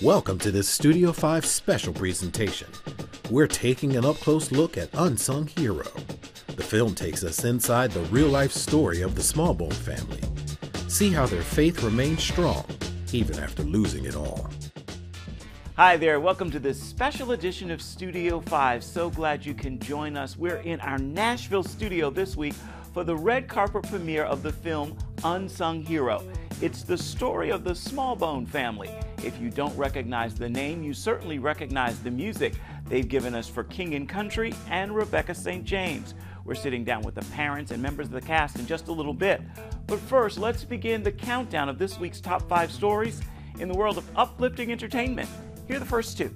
Welcome to this Studio 5 special presentation. We're taking an up-close look at Unsung Hero. The film takes us inside the real-life story of the Smallbone family. See how their faith remains strong, even after losing it all. Hi there, welcome to this special edition of Studio 5. So glad you can join us. We're in our Nashville studio this week for the red carpet premiere of the film Unsung Hero. It's the story of the Smallbone family. If you don't recognize the name, you certainly recognize the music they've given us for King and Country and Rebecca St. James. We're sitting down with the parents and members of the cast in just a little bit. But first, let's begin the countdown of this week's top 5 stories in the world of uplifting entertainment. Here are the first 2.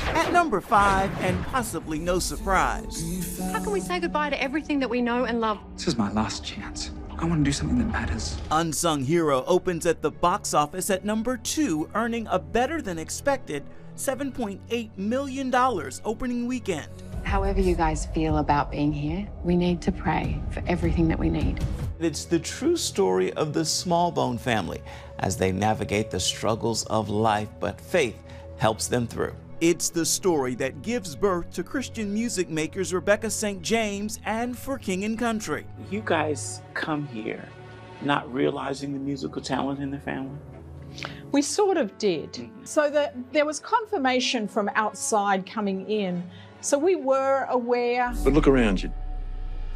At number 5, and possibly no surprise. How can we say goodbye to everything that we know and love? This is my last chance. I want to do something that matters. Unsung Hero opens at the box office at number 2, earning a better than expected $7.8 million opening weekend. However you guys feel about being here, we need to pray for everything that we need. It's the true story of the Smallbone family as they navigate the struggles of life, but faith helps them through. It's the story that gives birth to Christian music makers Rebecca St. James and For King and Country. You guys come here not realizing the musical talent in the family? We sort of did. So that there was confirmation from outside coming in. So we were aware. But look around you.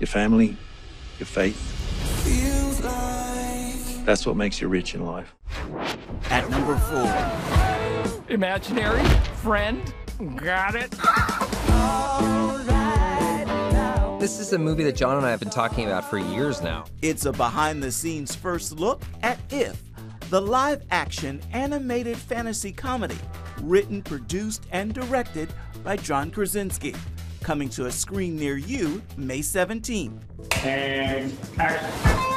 Your family, your faith. That's what makes you rich in life. At number 4. Imaginary friend, got it. This is a movie that John and I have been talking about for years now. It's a behind-the-scenes first look at If, the live-action animated fantasy comedy, written, produced, and directed by John Krasinski. Coming to a screen near you May 17th. And action.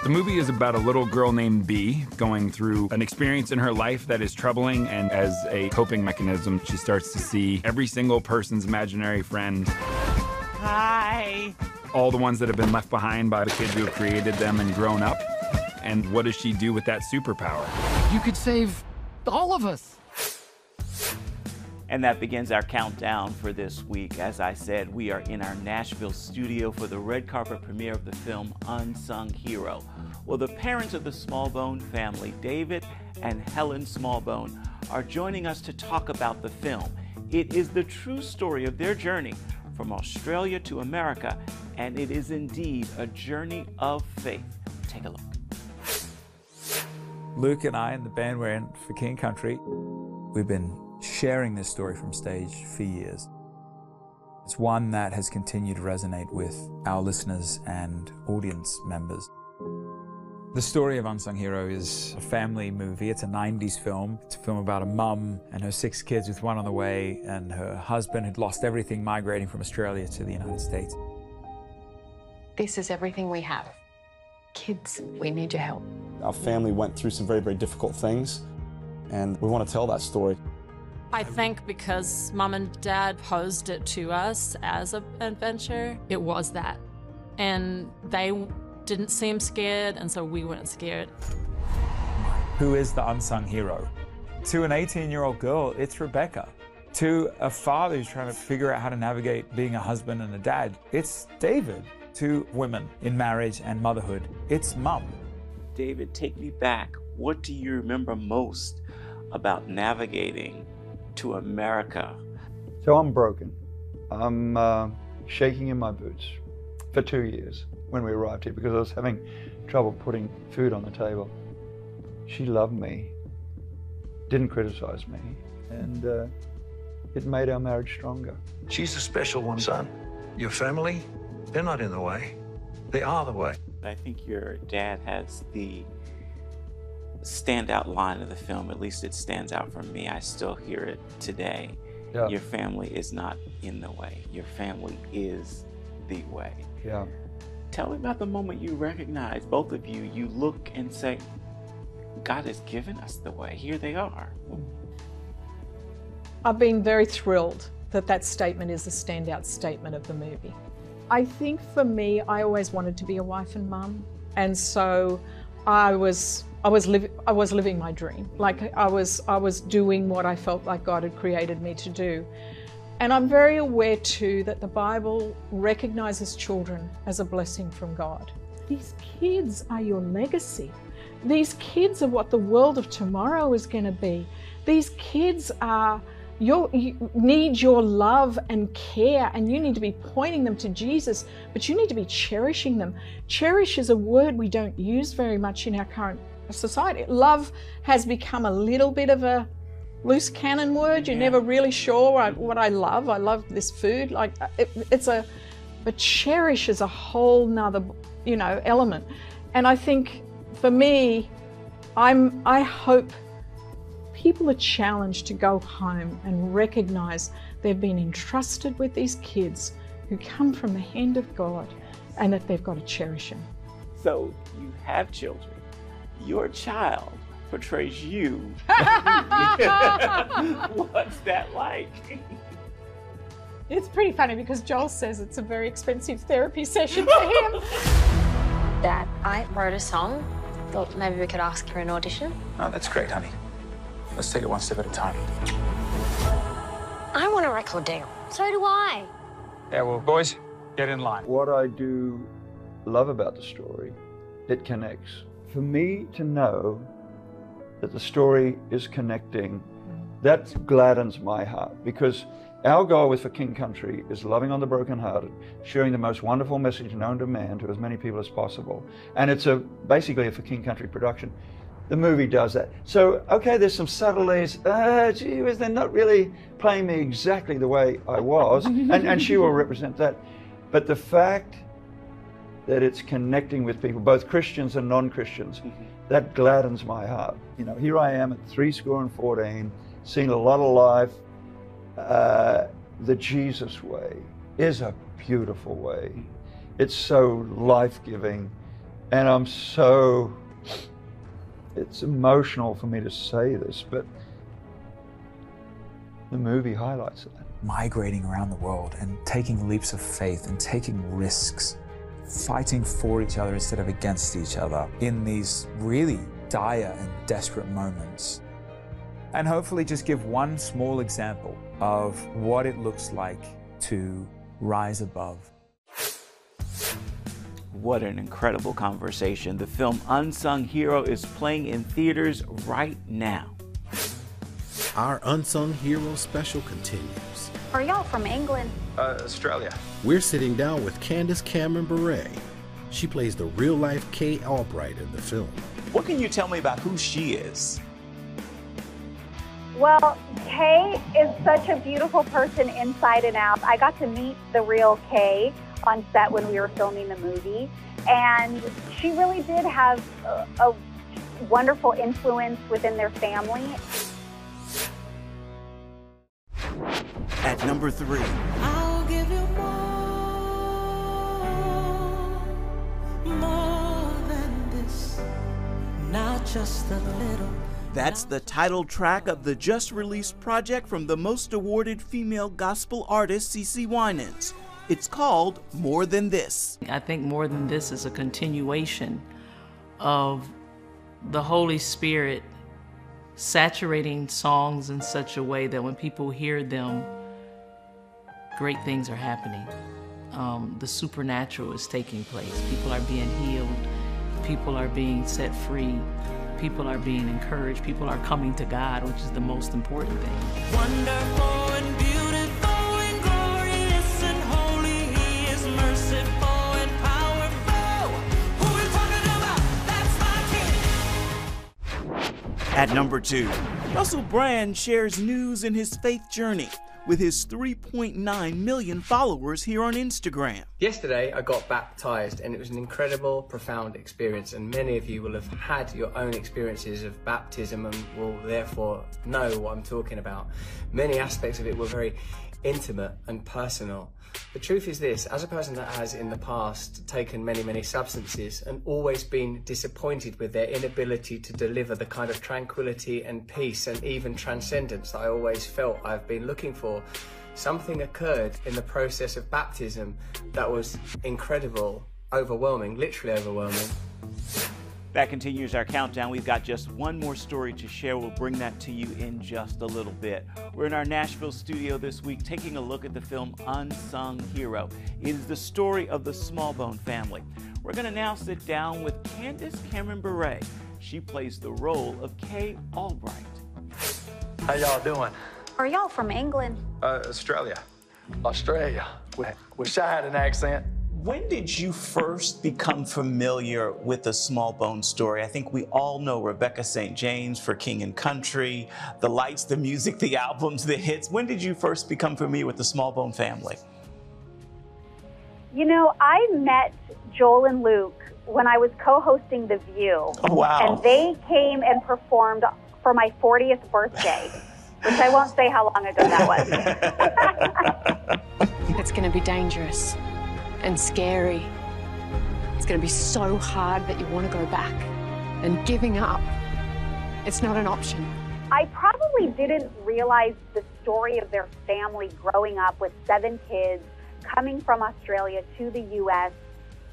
The movie is about a little girl named Bee going through an experience in her life that is troubling, and as a coping mechanism, she starts to see every single person's imaginary friend. Hi. All the ones that have been left behind by the kids who have created them and grown up. And what does she do with that superpower? You could save all of us. And that begins our countdown for this week. As I said, we are in our Nashville studio for the red carpet premiere of the film Unsung Hero. Well, the parents of the Smallbone family, David and Helen Smallbone, are joining us to talk about the film. It is the true story of their journey from Australia to America, and it is indeed a journey of faith. Take a look. Luke and I and the band we're in for King Country, we've been sharing this story from stage for years. It's one that has continued to resonate with our listeners and audience members. The story of Unsung Hero is a family movie. It's a 90s film. It's a film about a mum and her 6 kids with one on the way, and her husband had lost everything migrating from Australia to the United States. This is everything we have. Kids, we need your help. Our family went through some very, very difficult things, and we want to tell that story. I think because Mum and Dad posed it to us as an adventure, it was that. And they didn't seem scared, and so we weren't scared. Who is the unsung hero? To an 18-year-old girl, it's Rebecca. To a father who's trying to figure out how to navigate being a husband and a dad, it's David. To women in marriage and motherhood, it's Mum. David, take me back. What do you remember most about navigating to America? So I'm broken. I'm shaking in my boots for 2 years when we arrived here because I was having trouble putting food on the table. She loved me, didn't criticize me, and it made our marriage stronger. She's a special one, son. Your family, they're not in the way. They are the way. I think your dad has the standout line of the film. At least it stands out for me. I still hear it today. Yeah. Your family is not in the way. Your family is the way. Yeah. Tell me about the moment you recognize, both of you, you look and say, God has given us the way. Here they are. I've been very thrilled that that statement is the standout statement of the movie. I think for me, I always wanted to be a wife and mum. And so I was I was living my dream. Like I was doing what I felt like God had created me to do. And I'm very aware too that the Bible recognizes children as a blessing from God. These kids are your legacy. These kids are what the world of tomorrow is going to be. These kids are you need your love and care, and you need to be pointing them to Jesus, but you need to be cherishing them. Cherish is a word we don't use very much in our current society. Love has become a little bit of a loose cannon word. You're never really sure what I love. I love this food. Like but cherish is a whole nother, element. And I think for me, I hope people are challenged to go home and recognize they've been entrusted with these kids who come from the hand of God, and that they've got to cherish them. So you have children. Your child portrays you. What's that like? It's pretty funny because Joel says it's a very expensive therapy session for him. Dad, I wrote a song. Thought maybe we could ask for an audition. Oh, that's great, honey. Let's take it one step at a time. I want a record deal. So do I. Yeah, well, boys, get in line. What I do love about the story, it connects. For me to know that the story is connecting, that gladdens my heart, because our goal with For King Country is loving on the brokenhearted, sharing the most wonderful message known to man to as many people as possible. And it's basically a For King Country production. The movie does that. So, okay, there's some subtleties. Gee whiz, they're not really playing me exactly the way I was, and she will represent that. But the fact that it's connecting with people, both Christians and non-Christians, that gladdens my heart. Here I am at 14, seen a lot of life. The Jesus way is a beautiful way. It's so life-giving, and it's emotional for me to say this, but the movie highlights that. Migrating around the world and taking leaps of faith and taking risks, fighting for each other instead of against each other in these really dire and desperate moments. And hopefully just give one small example of what it looks like to rise above. What an incredible conversation. The film Unsung Hero is playing in theaters right now. Our Unsung Hero special continues. Are y'all from England? Australia. We're sitting down with Candace Cameron Bure. She plays the real-life Kay Albright in the film. What can you tell me about who she is? Well, Kay is such a beautiful person inside and out. I got to meet the real Kay on set when we were filming the movie, and she really did have a wonderful influence within their family. At number 3. I'll give you more than this, not just a little. That's the title track of the just-released project from the most awarded female gospel artist, CeCe Winans. It's called More Than This. I think More Than This is a continuation of the Holy Spirit saturating songs in such a way that when people hear them, great things are happening. The supernatural is taking place. People are being healed. People are being set free. People are being encouraged. People are coming to God, which is the most important thing. Wonderful and beautiful and glorious and holy, He is merciful and powerful. Who we talking about? That's my King. At number 2, Russell Brand shares news in his faith journey with his 3.9 million followers here on Instagram. Yesterday, I got baptized, and it was an incredible, profound experience, and many of you will have had your own experiences of baptism and will therefore know what I'm talking about. Many aspects of it were very intimate and personal. The truth is this: as a person that has in the past taken many substances and always been disappointed with their inability to deliver the kind of tranquility and peace and even transcendence that I always felt I've been looking for, something occurred in the process of baptism that was incredible, overwhelming, literally overwhelming. That continues our countdown. We've got just one more story to share. We'll bring that to you in just a little bit. We're in our Nashville studio this week taking a look at the film Unsung Hero. It is the story of the Smallbone family. We're going to now sit down with Candace Cameron Bure. She plays the role of Kay Albright. How y'all doing? Are y'all from England? Australia. Australia. Wish I had an accent. When did you first become familiar with the Smallbone story? I think we all know Rebecca St. James for King and Country, the lights, the music, the albums, the hits. When did you first become familiar with the Smallbone family? You know, I met Joel and Luke when I was co-hosting The View. Oh, wow. And they came and performed for my 40th birthday, which I won't say how long ago that was. It's going to be dangerous and scary. It's going to be so hard that you want to go back. And giving up, it's not an option. I probably didn't realize the story of their family growing up with 7 kids, coming from Australia to the U.S.,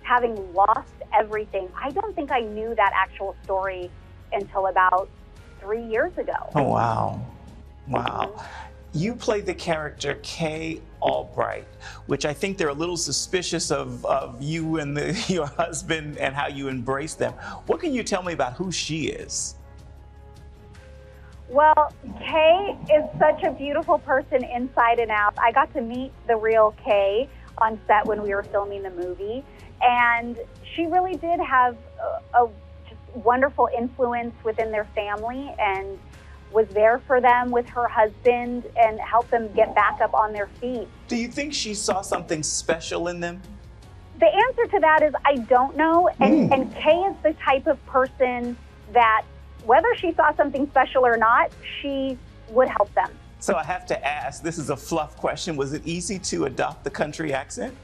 having lost everything. I don't think I knew that actual story until about 3 years ago. Oh, wow. Wow. You play the character Kay Albright, which I think they're a little suspicious of you and your husband and how you embrace them. What can you tell me about who she is? Well, Kay is such a beautiful person inside and out. I got to meet the real Kay on set when we were filming the movie, and she really did have a just wonderful influence within their family and was there for them with her husband and helped them get back up on their feet. Do you think she saw something special in them? The answer to that is I don't know, and Kay is the type of person that whether she saw something special or not, she would help them. So I have to ask, this is a fluff question, was it easy to adopt the country accent?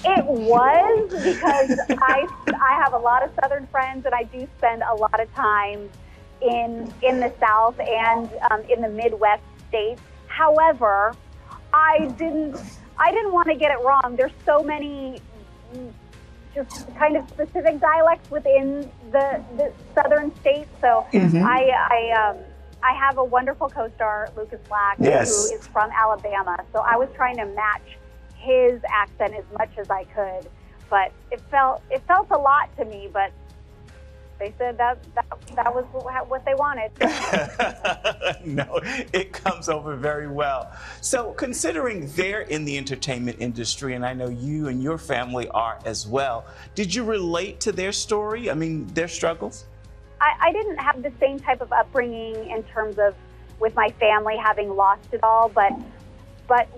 It was, because I have a lot of Southern friends, and I do spend a lot of time in the South and in the Midwest states. However, I didn't want to get it wrong. There's so many just kind of specific dialects within the Southern states. So I have a wonderful co-star, Lucas Black, yes, who is from Alabama. So I was trying to match his accent as much as I could, but it felt a lot to me. But they said that was what they wanted. No, it comes over very well. So considering they're in the entertainment industry, and I know you and your family are as well, did you relate to their story? I mean, their struggles? I didn't have the same type of upbringing in terms of with my family having lost it all, but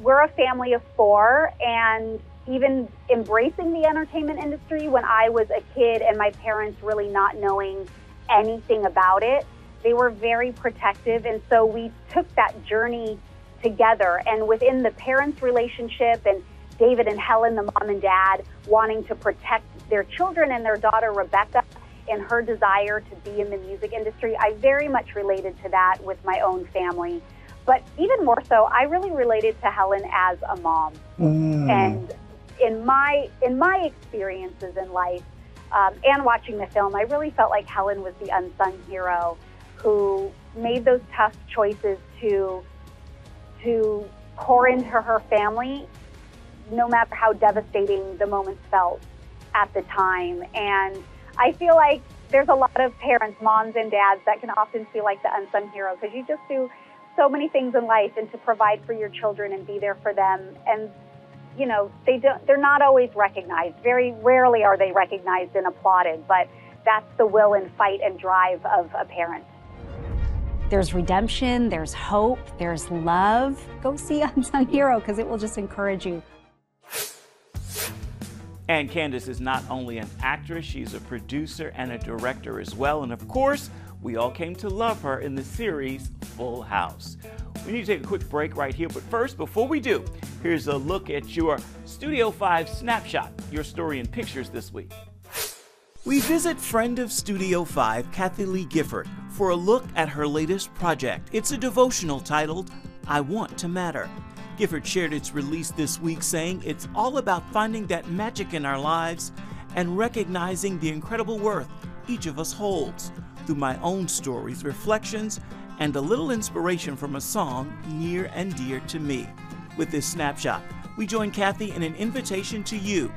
we're a family of 4, and even embracing the entertainment industry when I was a kid and my parents really not knowing anything about it, they were very protective, and so we took that journey together. And within the parents' relationship and David and Helen, the mom and dad, wanting to protect their children and their daughter Rebecca and her desire to be in the music industry, I very much related to that with my own family. But even more so, I really related to Helen as a mom. And in my experiences in life and watching the film, I really felt like Helen was the unsung hero who made those tough choices to pour into her family, no matter how devastating the moments felt at the time. And I feel like there's a lot of parents, moms and dads, that can often feel like the unsung hero because you just do so many things in life and to provide for your children and be there for them. And, you know, they're not always recognized. Very rarely are they recognized and applauded, but that's the will and fight and drive of a parent. There's redemption, there's hope, there's love. Go see Unsung Hero because it will just encourage you. And Candace is not only an actress, she's a producer and a director as well. And of course, we all came to love her in the series Full House. We need to take a quick break right here, but first, before we do, here's a look at your Studio 5 snapshot, your story and pictures this week. We visit friend of Studio 5, Kathy Lee Gifford, for a look at her latest project. It's a devotional titled, I Want to Matter. Gifford shared its release this week, saying it's all about finding that magic in our lives and recognizing the incredible worth each of us holds through my own stories, reflections, and a little inspiration from a song near and dear to me. With this snapshot, we join Kathy in an invitation to you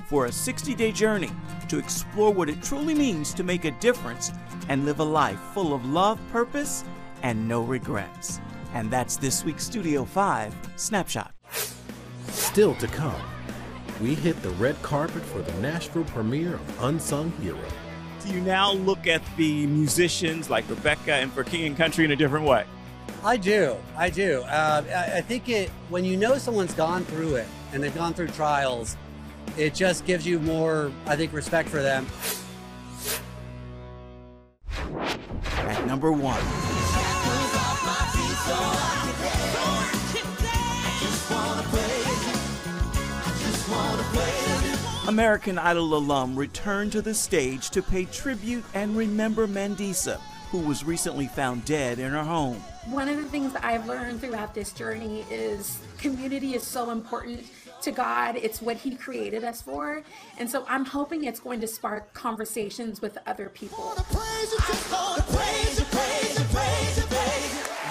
for a 60-day journey to explore what it truly means to make a difference and live a life full of love, purpose, and no regrets. And that's this week's Studio 5 Snapshot. Still to come, we hit the red carpet for the Nashville premiere of Unsung Hero. Do you now look at the musicians like Rebecca and For King and Country in a different way? I do. I think when you know someone's gone through it and they've gone through trials, it just gives you more, I think, respect for them. At number 1. American Idol alum returned to the stage to pay tribute and remember Mandisa, who was recently found dead in her home. One of the things that I've learned throughout this journey is community is so important to God. It's what He created us for. And so I'm hoping it's going to spark conversations with other people.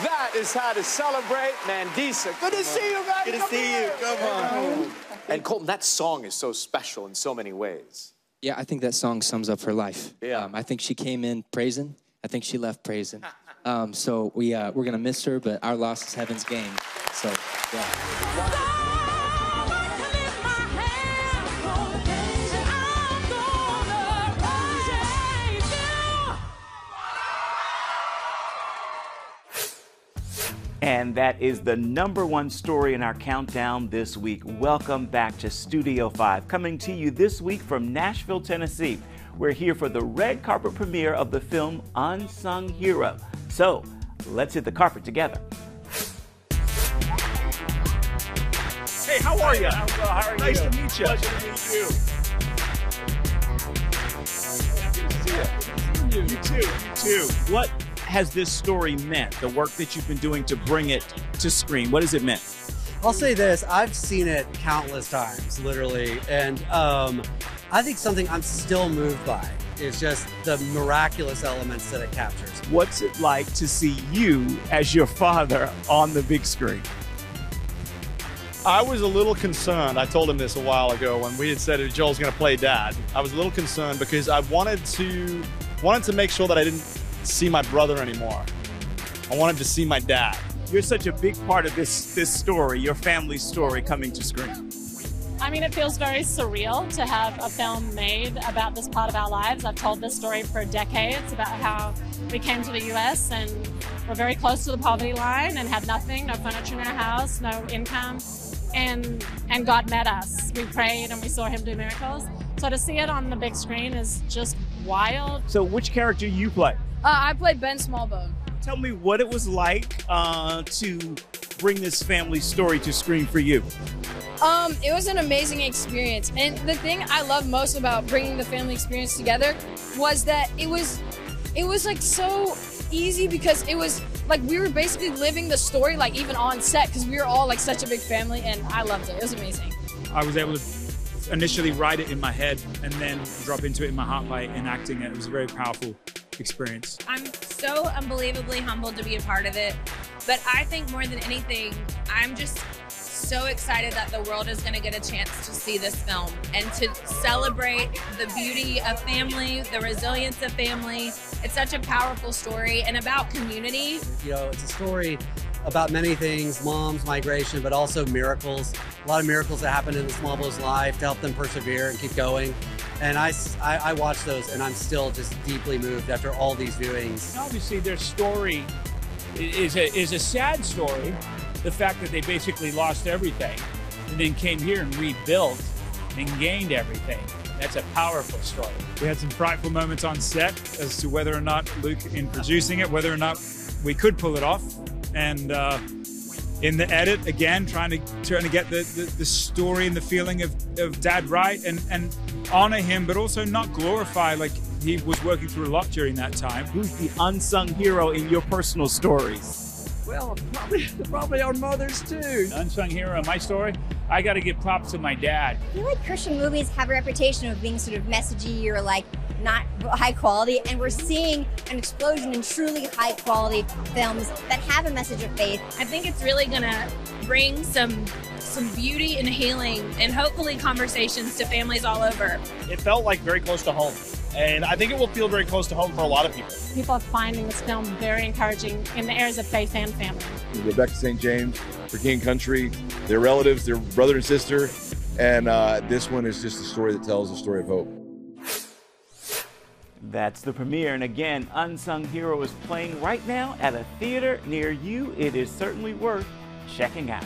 That is how to celebrate Mandisa. Good to see you, guys. Good to see you. Come on. And Colton, that song is so special in so many ways. Yeah, I think that song sums up her life. Yeah. I think she came in praising. I think she left praising. So we're gonna miss her, but our loss is heaven's gain. So yeah. And that is the number 1 story in our countdown this week. Welcome back to Studio 5, coming to you this week from Nashville, Tennessee. We're here for the red carpet premiere of the film Unsung Hero. So let's hit the carpet together. Hey, how are you? How are Nice you? to meet you. Pleasure to meet you. Good to see you. You too. What has this story meant, the work that you've been doing to bring it to screen? What has it meant? I'll say this, I've seen it countless times, literally, and I think something I'm still moved by is just the miraculous elements that it captures. What's it like to see you as your father on the big screen? I was a little concerned. I told him this a while ago when we had said that Joel's going to play dad. I was a little concerned because I wanted to make sure that I didn't see my brother anymore. I wanted to see my dad. You're such a big part of this story, your family's story coming to screen. I mean, it feels very surreal to have a film made about this part of our lives. I've told this story for decades about how we came to the U.S. and were very close to the poverty line and had nothing, no furniture in our house, no income, and God met us. We prayed and we saw Him do miracles. So to see it on the big screen is just wild. So which character you play? I played Ben Smallbone. Tell me what it was like to bring this family story to screen for you. It was an amazing experience. And the thing I love most about bringing the family experience together was that it was like so easy because it was like we were basically living the story like even on set because we were all like such a big family and I loved it. It was amazing. I was able to initially write it in my head and then drop into it in my heart by enacting it. It was a very powerful experience. I'm so unbelievably humbled to be a part of it, but I think more than anything, I'm just so excited that the world is going to get a chance to see this film and to celebrate the beauty of family, the resilience of family. It's such a powerful story and about community. You know, it's a story about many things, mom's migration, but also miracles. A lot of miracles that happened in the Smallbone's life to help them persevere and keep going. And I watch those and I'm still just deeply moved after all these viewings. Obviously their story is a sad story. The fact that they basically lost everything and then came here and rebuilt and gained everything. That's a powerful story. We had some frightful moments on set as to whether or not Luke, in producing it, whether or not we could pull it off. And in the edit, again, trying to get the story and the feeling of Dad right and honor him, but also not glorify like he was working through a lot during that time. Who's the unsung hero in your personal stories? Well, probably our mothers too. Unsung hero, my story, I got to give props to my dad. I feel like Christian movies have a reputation of being sort of messagey or like not high quality, and we're seeing an explosion in truly high quality films that have a message of faith. I think it's really gonna bring some beauty and healing and hopefully conversations to families all over. It felt like very close to home, and I think it will feel very close to home for a lot of people. People are finding this film very encouraging in the areas of faith and family. Rebecca St. James for King Country, their relatives, their brother and sister, and this one is just a story that tells a story of hope. That's the premiere, and again, Unsung Hero is playing right now at a theater near you. It is certainly worth checking out.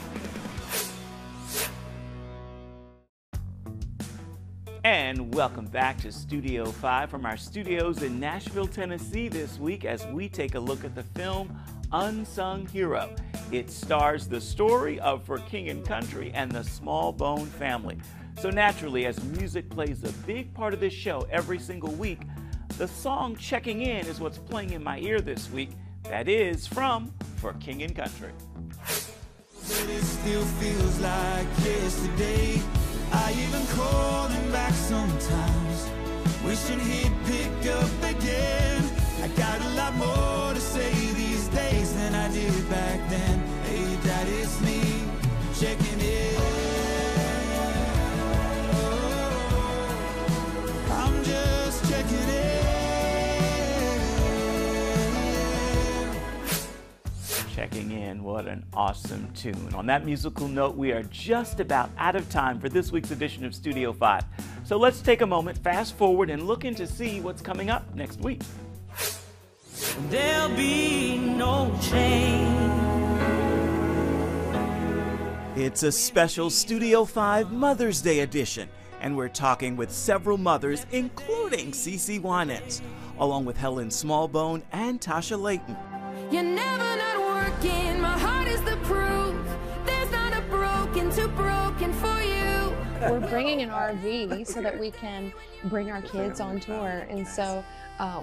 And welcome back to Studio 5 from our studios in Nashville, Tennessee this week as we take a look at the film Unsung Hero. It stars the story of For King and Country and the Smallbone family. So naturally, as music plays a big part of this show every single week, the song Checking In is what's playing in my ear this week. That is from For King and Country. But it still feels like yesterday. I even call him back sometimes, wishing he'd pick up again. I got a lot more to say these days than I did back then. Hey, Dad, it's me checking in. I'm just checking in. Checking in, what an awesome tune. On that musical note, we are just about out of time for this week's edition of Studio 5. So let's take a moment, fast forward, and look in to see what's coming up next week. There'll be no change. It's a special Studio 5 Mother's Day edition, and we're talking with several mothers, including CeCe Winans, along with Helen Smallbone and Tasha Layton. You're never not working, my heart is the proof. There's not a broken too broken for you. We're bringing an RV so that we can bring our kids on tour, and so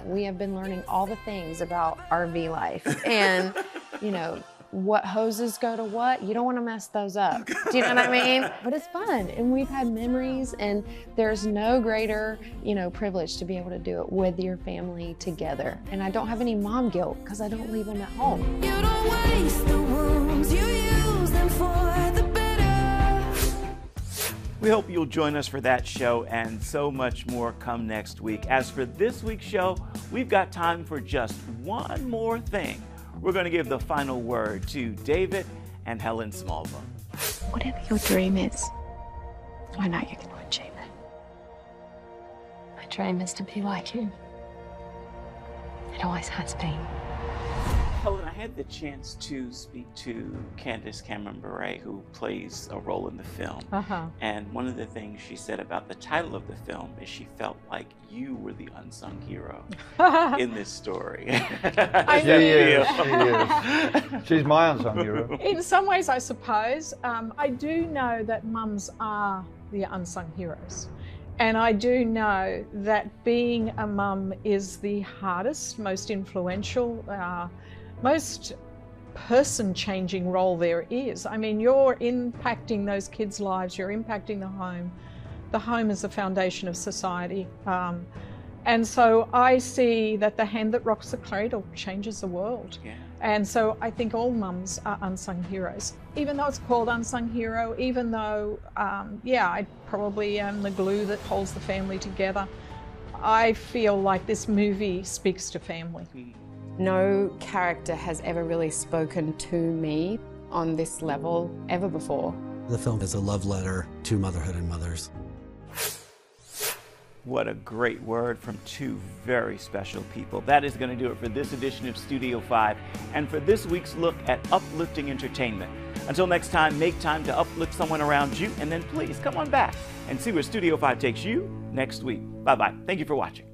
we have been learning all the things about RV life, and you know, what hoses go to what. You don't want to mess those up. Do you know what I mean? But it's fun, and we've had memories, and there's no greater, you know, privilege to be able to do it with your family together. And I don't have any mom guilt because I don't leave them at home. You don't waste the wounds, you use them for the better. We hope you'll join us for that show and so much more come next week. As for this week's show, we've got time for just one more thing. We're going to give the final word to David and Helen Smallbone. Whatever your dream is, I know you can achieve it. My dream is to be like you. It always has been. Helen, I had the chance to speak to Candace Cameron Bure, who plays a role in the film. And one of the things she said about the title of the film is she felt like you were the unsung hero in this story. She's my unsung hero. In some ways, I suppose. I do know that mums are the unsung heroes. And I do know that being a mum is the hardest, most influential, most person-changing role there is. I mean, you're impacting those kids' lives, you're impacting the home. The home is the foundation of society. And so I see that the hand that rocks the cradle changes the world. Yeah. And so I think all mums are unsung heroes. Even though it's called Unsung Hero, even though, I probably am the glue that holds the family together, I feel like this movie speaks to family. No character has ever really spoken to me on this level ever before. The film is a love letter to motherhood and mothers. What a great word from two very special people. That is going to do it for this edition of Studio 5 and for this week's look at uplifting entertainment. Until next time, make time to uplift someone around you, and then please come on back and see where Studio 5 takes you next week. Bye-bye. Thank you for watching.